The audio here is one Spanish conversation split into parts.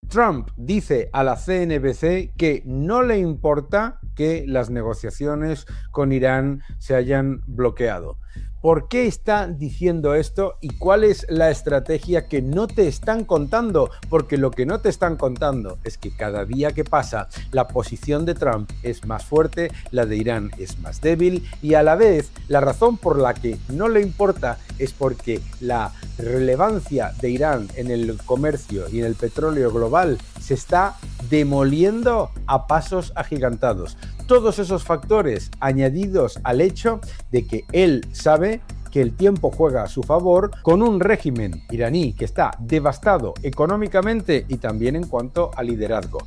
Trump dice a la CNBC que no le importa que las negociaciones con Irán se hayan bloqueado. ¿Por qué está diciendo esto y cuál es la estrategia que no te están contando? Porque lo que no te están contando es que cada día que pasa la posición de Trump es más fuerte, la de Irán es más débil y a la vez la razón por la que no le importa es porque la relevancia de Irán en el comercio y en el petróleo global se está demoliendo a pasos agigantados. Todos esos factores añadidos al hecho de que él sabe que el tiempo juega a su favor con un régimen iraní que está devastado económicamente y también en cuanto a liderazgo.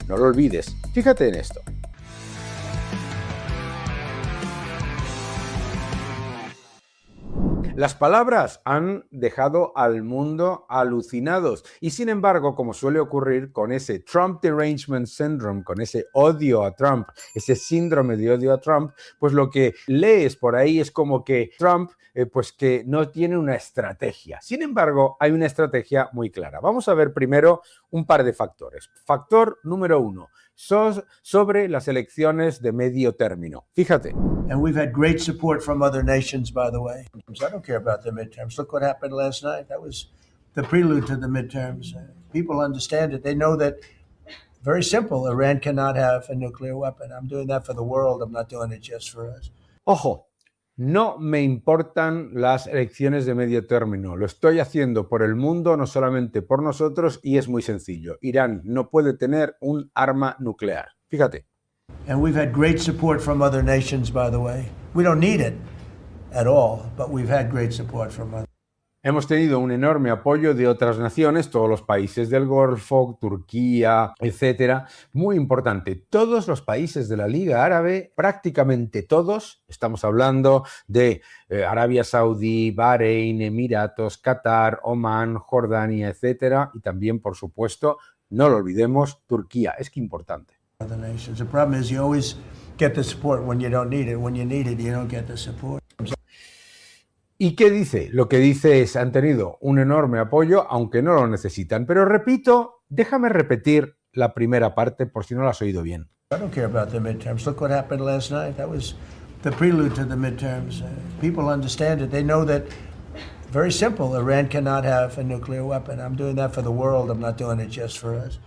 No lo olvides, fíjate en esto. Las palabras han dejado al mundo alucinados y sin embargo, como suele ocurrir con ese Trump Derangement Syndrome, con ese odio a Trump, ese síndrome de odio a Trump, pues lo que lees por ahí es como que Trump pues que no tiene una estrategia. Sin embargo, hay una estrategia muy clara. Vamos a ver primero un par de factores. Factor número 1, sobre las elecciones de medio término. Fíjate. And we've had great support from other nations, by the way. I don't care about the midterms. Look what happened last night. That was the prelude to the midterms. People understand it. They know that, very simple, Iran cannot have a nuclear weapon. I'm doing that for the world. I'm not doing it just for us. Ojo. No me importan las elecciones de medio término, lo estoy haciendo por el mundo, no solamente por nosotros, y es muy sencillo. Irán no puede tener un arma nuclear. Fíjate. And we've had great support from other nations, by the way. We don't need it at all, but we've had great support from others. Hemos tenido un enorme apoyo de otras naciones, todos los países del Golfo, Turquía, etcétera. Muy importante, todos los países de la Liga Árabe, prácticamente todos, estamos hablando de Arabia Saudí, Bahrein, Emiratos, Qatar, Omán, Jordania, etcétera, y también, por supuesto, no lo olvidemos, Turquía. Es que importante. Other nations. The problem is you always get the support when you don't need it. When you need it, you don't get the support. ¿Y qué dice? Lo que dice es, han tenido un enorme apoyo, aunque no lo necesitan. Pero repito, déjame repetir la primera parte por si no lo has oído bien. I don't care about the midterms. Look what happened last night. That was the prelude to the midterms. People understand it. They know that, very simple, Iran cannot have a nuclear weapon. I'm doing that for the world. I'm not doing it just for us.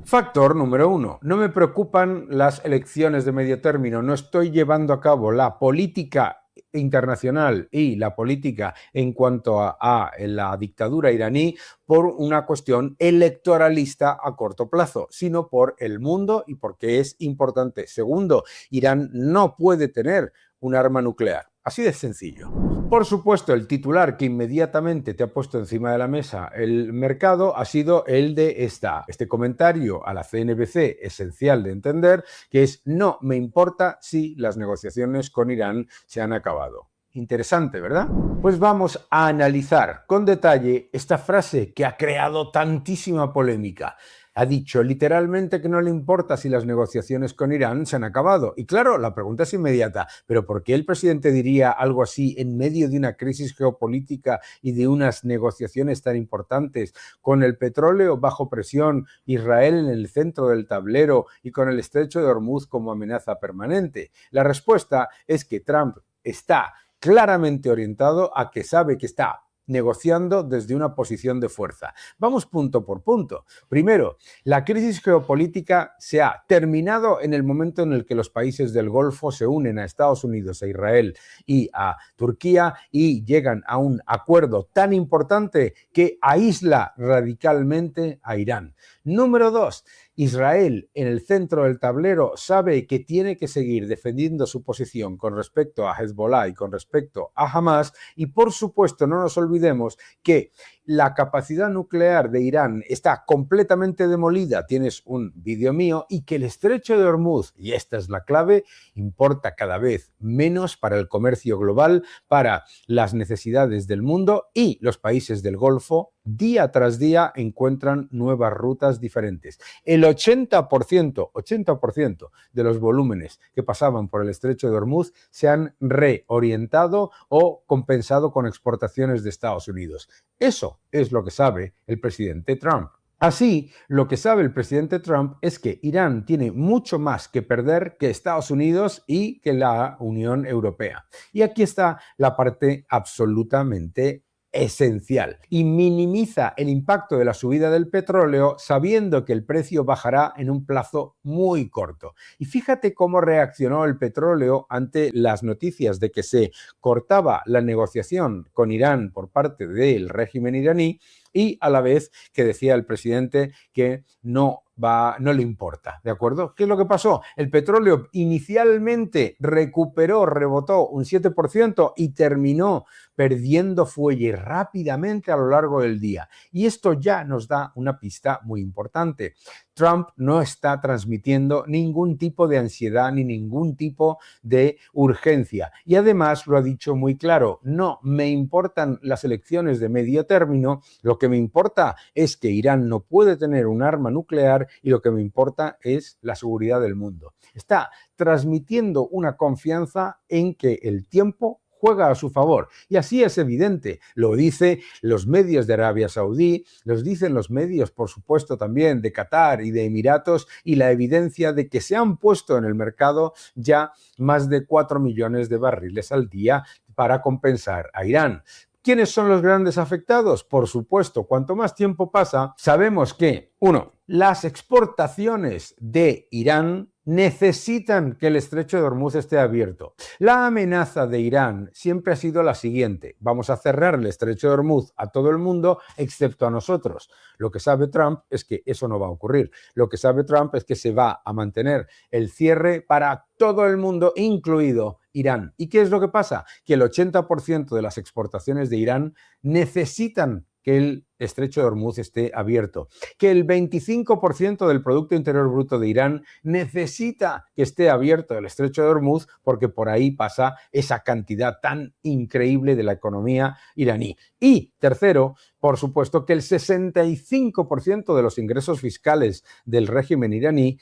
Factor número 1. No me preocupan las elecciones de medio término. No estoy llevando a cabo la política internacional y la política en cuanto a la dictadura iraní por una cuestión electoralista a corto plazo, sino por el mundo y porque es importante. Segundo, Irán no puede tener un arma nuclear. Así de sencillo. Por supuesto, el titular que inmediatamente te ha puesto encima de la mesa el mercado ha sido el de este comentario a la CNBC esencial de entender, que es: no me importa si las negociaciones con Irán se han acabado. Interesante, ¿verdad? Pues vamos a analizar con detalle esta frase que ha creado tantísima polémica. Ha dicho literalmente que no le importa si las negociaciones con Irán se han acabado. Y claro, la pregunta es inmediata, ¿pero por qué el presidente diría algo así en medio de una crisis geopolítica y de unas negociaciones tan importantes, con el petróleo bajo presión, Israel en el centro del tablero y con el estrecho de Hormuz como amenaza permanente? La respuesta es que Trump está claramente orientado a que sabe que está negociando desde una posición de fuerza. Vamos punto por punto. Primero, la crisis geopolítica se ha terminado en el momento en el que los países del Golfo se unen a Estados Unidos, a Israel y a Turquía y llegan a un acuerdo tan importante que aísla radicalmente a Irán. Número 2, Israel, en el centro del tablero, sabe que tiene que seguir defendiendo su posición con respecto a Hezbollah y con respecto a Hamas, y por supuesto no nos olvidemos que la capacidad nuclear de Irán está completamente demolida, tienes un vídeo mío, y que el estrecho de Hormuz, y esta es la clave, importa cada vez menos para el comercio global, para las necesidades del mundo, y los países del Golfo día tras día encuentran nuevas rutas diferentes. El 80% de los volúmenes que pasaban por el estrecho de Hormuz se han reorientado o compensado con exportaciones de Estados Unidos. Eso es lo que sabe el presidente Trump. Así, lo que sabe el presidente Trump es que Irán tiene mucho más que perder que Estados Unidos y que la Unión Europea. Y aquí está la parte absolutamente esencial y minimiza el impacto de la subida del petróleo sabiendo que el precio bajará en un plazo muy corto. Y fíjate cómo reaccionó el petróleo ante las noticias de que se cortaba la negociación con Irán por parte del régimen iraní y a la vez que decía el presidente que no le importa, ¿de acuerdo? ¿Qué es lo que pasó? El petróleo inicialmente rebotó un 7% y terminó perdiendo fuelle rápidamente a lo largo del día. Y esto ya nos da una pista muy importante. Trump no está transmitiendo ningún tipo de ansiedad ni ningún tipo de urgencia. Y además lo ha dicho muy claro, no me importan las elecciones de medio término, lo que me importa es que Irán no puede tener un arma nuclear y lo que me importa es la seguridad del mundo. Está transmitiendo una confianza en que el tiempo juega a su favor. Y así es evidente. Lo dicen los medios de Arabia Saudí, los dicen los medios, por supuesto, también de Qatar y de Emiratos, y la evidencia de que se han puesto en el mercado ya más de 4 millones de barriles al día para compensar a Irán. ¿Quiénes son los grandes afectados? Por supuesto, cuanto más tiempo pasa, sabemos que, uno, las exportaciones de Irán necesitan que el estrecho de Hormuz esté abierto. La amenaza de Irán siempre ha sido la siguiente: vamos a cerrar el estrecho de Hormuz a todo el mundo excepto a nosotros. Lo que sabe Trump es que eso no va a ocurrir. Lo que sabe Trump es que se va a mantener el cierre para todo el mundo, incluido Irán. ¿Y qué es lo que pasa? Que el 80% de las exportaciones de Irán necesitan que el estrecho de Hormuz esté abierto, que el 25% del Producto Interior Bruto de Irán necesita que esté abierto el estrecho de Hormuz porque por ahí pasa esa cantidad tan increíble de la economía iraní. Y tercero, por supuesto, que el 65% de los ingresos fiscales del régimen iraní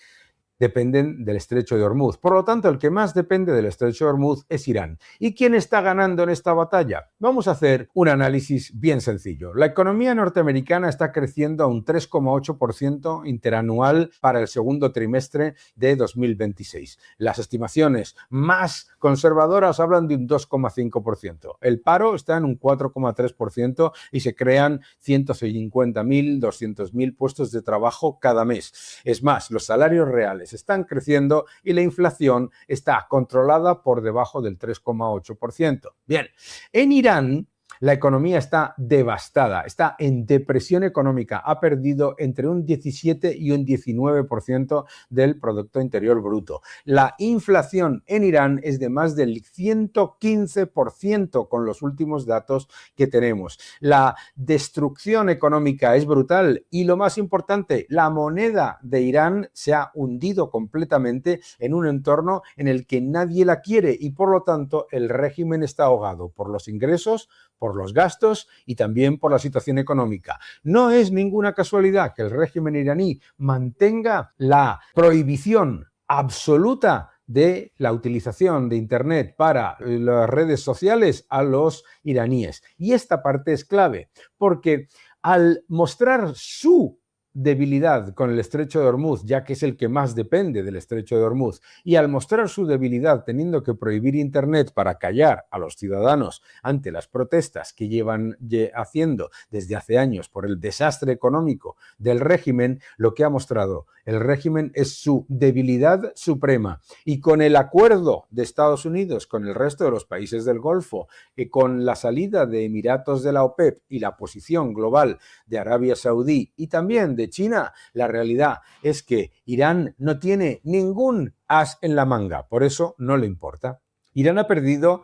dependen del estrecho de Hormuz. Por lo tanto, el que más depende del estrecho de Hormuz es Irán. ¿Y quién está ganando en esta batalla? Vamos a hacer un análisis bien sencillo. La economía norteamericana está creciendo a un 3,8% interanual para el segundo trimestre de 2026. Las estimaciones más conservadoras hablan de un 2,5%. El paro está en un 4,3% y se crean 150.000, 200.000 puestos de trabajo cada mes. Es más, los salarios reales están creciendo y la inflación está controlada por debajo del 3,8%. Bien, en Irán la economía está devastada, está en depresión económica, ha perdido entre un 17 y un 19% del Producto Interior Bruto. La inflación en Irán es de más del 115% con los últimos datos que tenemos. La destrucción económica es brutal y lo más importante, la moneda de Irán se ha hundido completamente en un entorno en el que nadie la quiere y por lo tanto el régimen está ahogado por los ingresos, por los gastos y también por la situación económica. No es ninguna casualidad que el régimen iraní mantenga la prohibición absoluta de la utilización de Internet para las redes sociales a los iraníes. Y esta parte es clave, porque al mostrar su debilidad con el estrecho de Hormuz, ya que es el que más depende del estrecho de Hormuz, y al mostrar su debilidad teniendo que prohibir Internet para callar a los ciudadanos ante las protestas que llevan haciendo desde hace años por el desastre económico del régimen, lo que ha mostrado el régimen es su debilidad suprema. Y con el acuerdo de Estados Unidos con el resto de los países del Golfo, y con la salida de Emiratos de la OPEP y la posición global de Arabia Saudí y también de China, la realidad es que Irán no tiene ningún as en la manga, por eso no le importa. Irán ha perdido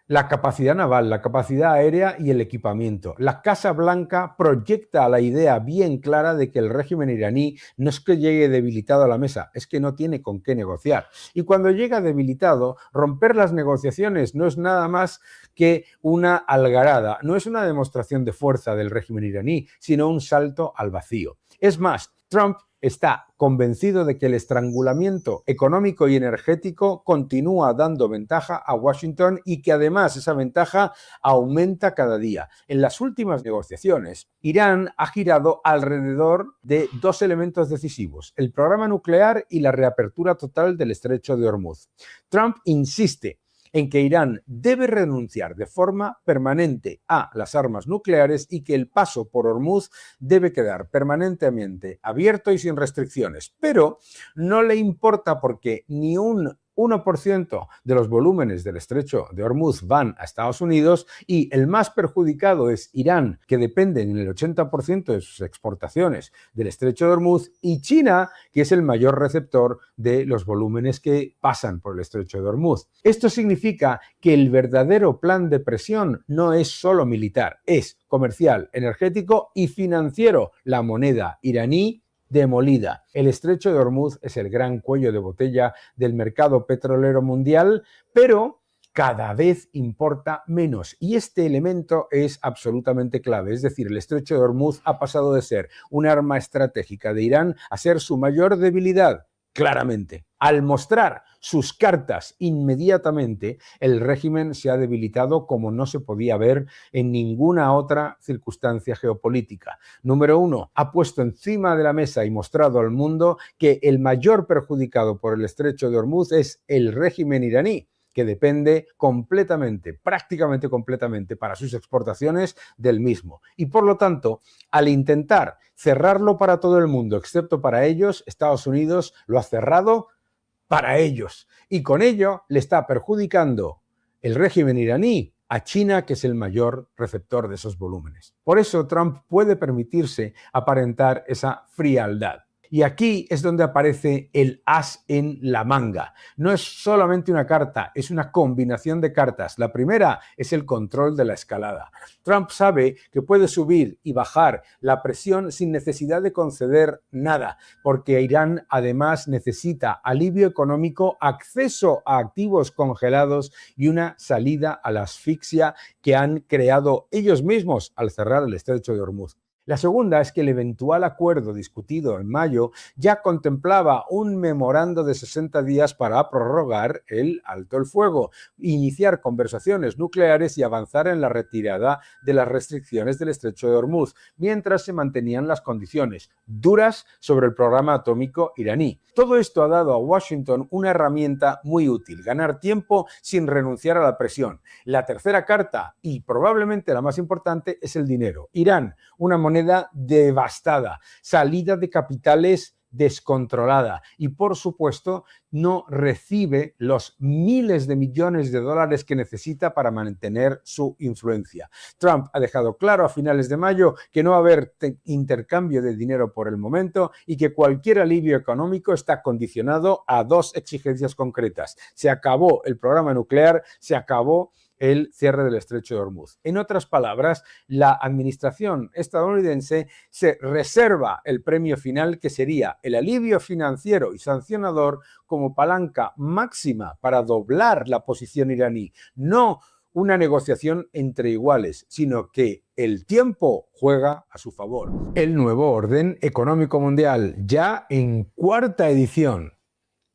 la capacidad naval, la capacidad aérea y el equipamiento. La Casa Blanca proyecta la idea bien clara de que el régimen iraní no es que llegue debilitado a la mesa, es que no tiene con qué negociar. Y cuando llega debilitado, romper las negociaciones no es nada más que una algarada, no es una demostración de fuerza del régimen iraní, sino un salto al vacío. Es más, Trump está convencido de que el estrangulamiento económico y energético continúa dando ventaja a Washington y que además esa ventaja aumenta cada día. En las últimas negociaciones, Irán ha girado alrededor de dos elementos decisivos: el programa nuclear y la reapertura total del estrecho de Hormuz. Trump insiste en que Irán debe renunciar de forma permanente a las armas nucleares y que el paso por Hormuz debe quedar permanentemente abierto y sin restricciones. Pero no le importa porque ni un 1% de los volúmenes del estrecho de Hormuz van a Estados Unidos y el más perjudicado es Irán, que depende en el 80% de sus exportaciones del estrecho de Hormuz, y China, que es el mayor receptor de los volúmenes que pasan por el estrecho de Hormuz. Esto significa que el verdadero plan de presión no es solo militar, es comercial, energético y financiero. La moneda iraní demolida. El estrecho de Hormuz es el gran cuello de botella del mercado petrolero mundial, pero cada vez importa menos. Y este elemento es absolutamente clave. Es decir, el estrecho de Hormuz ha pasado de ser un arma estratégica de Irán a ser su mayor debilidad. Claramente. Al mostrar sus cartas inmediatamente, el régimen se ha debilitado como no se podía ver en ninguna otra circunstancia geopolítica. Número uno, ha puesto encima de la mesa y mostrado al mundo que el mayor perjudicado por el estrecho de Hormuz es el régimen iraní, que depende completamente, prácticamente completamente, para sus exportaciones del mismo. Y por lo tanto, al intentar cerrarlo para todo el mundo, excepto para ellos, Estados Unidos lo ha cerrado para ellos. Y con ello le está perjudicando el régimen iraní a China, que es el mayor receptor de esos volúmenes. Por eso Trump puede permitirse aparentar esa frialdad. Y aquí es donde aparece el as en la manga. No es solamente una carta, es una combinación de cartas. La primera es el control de la escalada. Trump sabe que puede subir y bajar la presión sin necesidad de conceder nada, porque Irán además necesita alivio económico, acceso a activos congelados y una salida a la asfixia que han creado ellos mismos al cerrar el estrecho de Hormuz. La segunda es que el eventual acuerdo discutido en mayo ya contemplaba un memorando de 60 días para prorrogar el alto el fuego, iniciar conversaciones nucleares y avanzar en la retirada de las restricciones del estrecho de Hormuz, mientras se mantenían las condiciones duras sobre el programa atómico iraní. Todo esto ha dado a Washington una herramienta muy útil: ganar tiempo sin renunciar a la presión. La tercera carta, y probablemente la más importante, es el dinero. Irán, una moneda devastada, salida de capitales descontrolada y, por supuesto, no recibe los miles de millones de dólares que necesita para mantener su influencia. Trump ha dejado claro a finales de mayo que no va a haber intercambio de dinero por el momento y que cualquier alivio económico está condicionado a dos exigencias concretas: se acabó el programa nuclear, se acabó el cierre del estrecho de Hormuz. En otras palabras, la administración estadounidense se reserva el premio final, que sería el alivio financiero y sancionador, como palanca máxima para doblar la posición iraní. No una negociación entre iguales, sino que el tiempo juega a su favor. El nuevo orden económico mundial, ya en cuarta edición.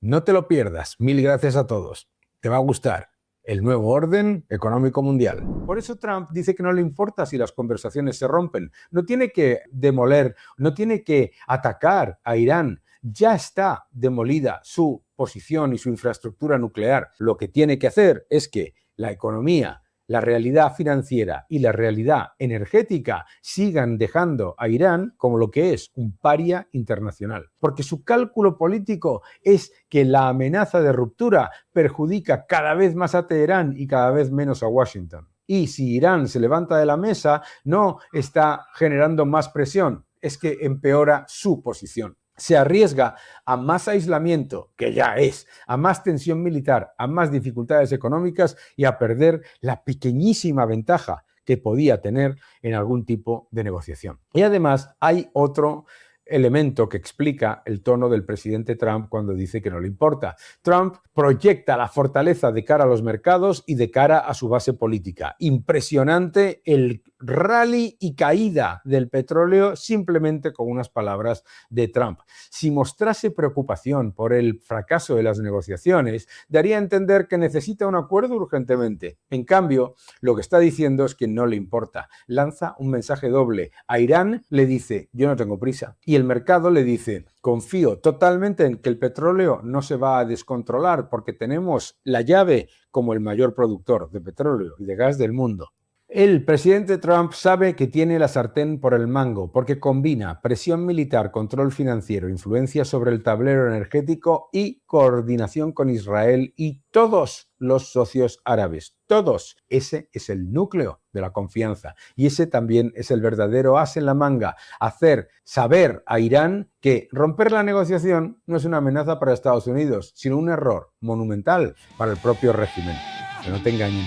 No te lo pierdas. Mil gracias a todos. Te va a gustar. El nuevo orden económico mundial. Por eso Trump dice que no le importa si las conversaciones se rompen. No tiene que demoler, no tiene que atacar a Irán. Ya está demolida su posición y su infraestructura nuclear. Lo que tiene que hacer es que la economía, la realidad financiera y la realidad energética sigan dejando a Irán como lo que es un paria internacional. Porque su cálculo político es que la amenaza de ruptura perjudica cada vez más a Teherán y cada vez menos a Washington. Y si Irán se levanta de la mesa, no está generando más presión, es que empeora su posición. Se arriesga a más aislamiento, que ya es, a más tensión militar, a más dificultades económicas y a perder la pequeñísima ventaja que podía tener en algún tipo de negociación. Y además hay otro elemento que explica el tono del presidente Trump cuando dice que no le importa. Trump proyecta la fortaleza de cara a los mercados y de cara a su base política. Impresionante el rally y caída del petróleo simplemente con unas palabras de Trump. Si mostrase preocupación por el fracaso de las negociaciones, daría a entender que necesita un acuerdo urgentemente. En cambio, lo que está diciendo es que no le importa. Lanza un mensaje doble. A Irán le dice, yo no tengo prisa. Y el mercado le dice, confío totalmente en que el petróleo no se va a descontrolar porque tenemos la llave como el mayor productor de petróleo y de gas del mundo. El presidente Trump sabe que tiene la sartén por el mango porque combina presión militar, control financiero, influencia sobre el tablero energético y coordinación con Israel y todos los socios árabes. Todos. Ese es el núcleo de la confianza y ese también es el verdadero as en la manga. Hacer saber a Irán que romper la negociación no es una amenaza para Estados Unidos, sino un error monumental para el propio régimen. Que no te engañen.